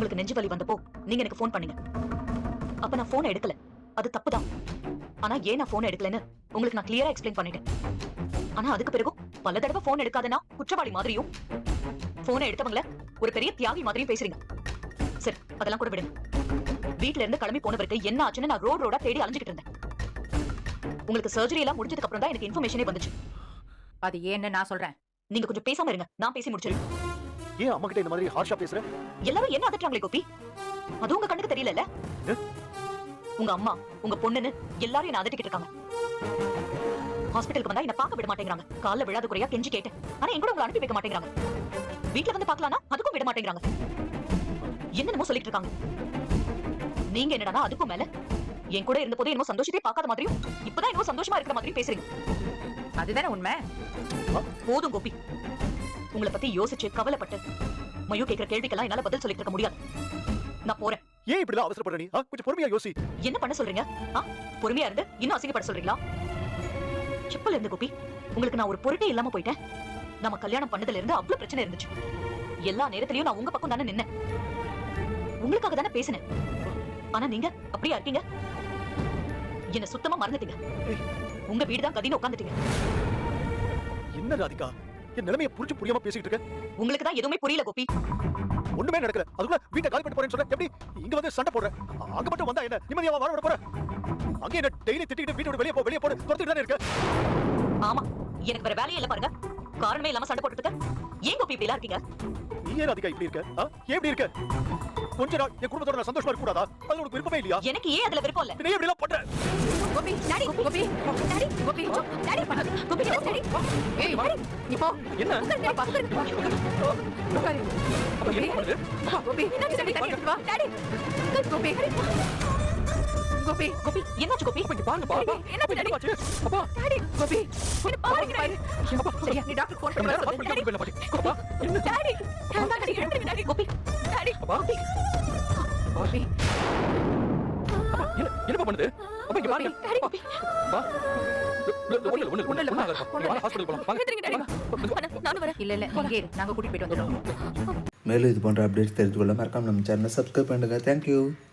உங்களுக்கு நெஞ்சு வலி வந்தப்போ நீங்க எனக்கு ஃபோன் பண்ணீங்க. அப்ப நான் போனை எடுக்கல, அது தப்புதான். ஆனா ஏன் நான் போனை எடுக்கலன்னு உங்களுக்கு நான் கிளியரா எக்ஸ்பிளைன் பண்ணிட்டேன். ஆனா அதுக்கு பிறகு பல தடவை போன் எடுக்காதனா குற்றவாளி மாதிரியும், போனை எடுத்தவங்கள ஒரு பெரிய தியாகி மாதிரியும் பேசுறீங்க. சரி, அதெல்லாம் கூட விடுங்க. வீட்ல இருந்து கிளம்பி போனவருக்கு என்ன ஆச்சுன்னு நான் ரோடா தேடி அலைஞ்சிட்டு இருந்தேன். உங்களுக்கு சர்ஜரி எல்லாம் முடிஞ்சதுக்கு அப்புறம் தான் எனக்கு இன்ஃபர்மேஷனே வந்துச்சு. அது ஏன்னு நான் சொல்றேன். நீங்க கொஞ்சம் பேசாம இருங்க, நான் பேசி முடிச்சிடுறேன். ஏன் அம்மா கிட்ட இந்த மாதிரி ஹார்ஷா பேசுற? எல்லாரும் என்ன அதட்டுறாங்களே கோபி, அது உங்க கண்ணுக்கு தெரியல? உங்க அம்மா உங்க பொண்ணுன்னு எல்லாரும் என்ன அதட்டிட்டு இருக்காங்க. ஹாஸ்பிடலுக்கு வந்தா என்ன பார்க்க விட மாட்டேங்கிறாங்க. கால்ல விழாத குறையா கெஞ்சி கேட்டேன், ஆனா என் கூட உங்களை அனுப்பி வைக்க மாட்டேங்கிறாங்க. வீட்டுல வந்து பார்க்கலாம்னா அதுக்கும் விட மாட்டேங்கிறாங்க. என்னென்னமோ சொல்லிட்டு இருக்காங்க. நீங்க என்னடா அதுக்கும் மேல என் கூட இருந்த போதே என்னமோ சந்தோஷத்தை பார்க்காத மாதிரியும் இப்பதான் என்னமோ சந்தோஷமா இருக்கிற மாதிரி பேசுறீங்க. அதுதானே உண்மை. போதும் கோபி, உங்களை பத்தி யோசிச்சு கவலைப்பட்டு மயு கேட்கிற கேள்விக்கெல்லாம் என்னால பதில் சொல்லிட்டு இருக்க முடியாது. நான் போறேன். ஏன் இப்படிலாம் அவசரப்படுற நீ? கொஞ்சம் பொறுமையா யோசி. என்ன பண்ண சொல்றீங்க? பொறுமையா இருந்து இன்னும் அசிங்கப்பட சொல்றீங்களா? செப்பல் இருந்து கோபி, உங்களுக்கு நான் ஒரு பொருட்டே இல்லாம போயிட்டேன். நம்ம கல்யாணம் பண்ணதுல இருந்து அவ்வளவு பிரச்சனை இருந்துச்சு. எல்லா நேரத்திலயும் நான் உங்க பக்கம் தானே நின்னேன், உங்களுக்காக தானே பேசினேன். ஆனா நீங்க அப்படியா இருக்கீங்க? என்ன சுத்தமா மறந்துட்டீங்க. உங்க வீடுதான் கதின்னு உட்காந்துட்டீங்க. என்ன ராதிகா, என் நிலைமையை புரிஞ்சு புரியாம பேசிட்டு இருக்க? உங்களுக்கு தான் எதுவுமே புரியல கோபி. ஒண்ணுமே நடக்கல, அதுக்குள்ள வீட்டை காலி பண்ண போறேன்னு சொல்ற. எப்படி இங்க வந்து சண்டை போடுற? அங்க மட்டும் வந்தா என்ன நிம்மதியா வாழ விட போற? அங்க என்ன டெய்லி திட்டிட்டு வீட்டோட வெளியே போ வெளியே போடு துரத்துட்டு தானே இருக்க? ஆமா, எனக்கு வேற வேலையே இல்ல பாருங்க. காரணமே இல்லாம சண்டை போட்டுட்டு ஏன் கோபி இப்படி எல்லாம் இருக்கீங்க? நீ ஏன் ராதிகா இப்படி இருக்க? ஏன் இப்படி இருக்க? கொஞ்ச நாள் என் குடும்பத்தோட நான் சந்தோஷமா இருக்க கூடாதா? அது உனக்கு விருப்பமே இல்லையா? எனக்கு ஏன் அதுல விருப்பம் இல்ல? நீ எப்படி எல்லாம் பண்ற? Gopi, daddy, Gopi, daddy, Gopi, daddy, Gopi, daddy. ஏய், நீ போ. என்ன? உட்காரு. கோபி, கோபி, டாடி, டாடி, வா, டாடி. கோபி, கோபி, கோபி, என்னாச்சு கோபி? கொஞ்சம் பாருங்க பா. என்ன டாடி? அப்பா, டாடி, கோபி, என்ன பாரு. சரியா, நீ டாக்டர் ஃபோன் பண்ணி சொல்லு. டாடி, அப்பா, என்ன? Daddy, daddy, daddy, Gopi, daddy, Gopi, Gopi. என்ன பண்ணுது? அப்பா இங்க பாருங்க. டாடி, கோபி. பா. ஒண்ணு ஹாஸ்பிடல் போலாம். வாங்க. இல்ல இங்கே இரு. நாங்க கூட்டிட்டு போயிட்டு வந்துடுறோம். மேலும் இது போன்ற அப்டேட்ஸ் தெரிஞ்சுக்கொள்ள மறக்காம நம்ம சேனலை சப்ஸ்கிரைப் பண்ணுங்க. தேங்க்யூ.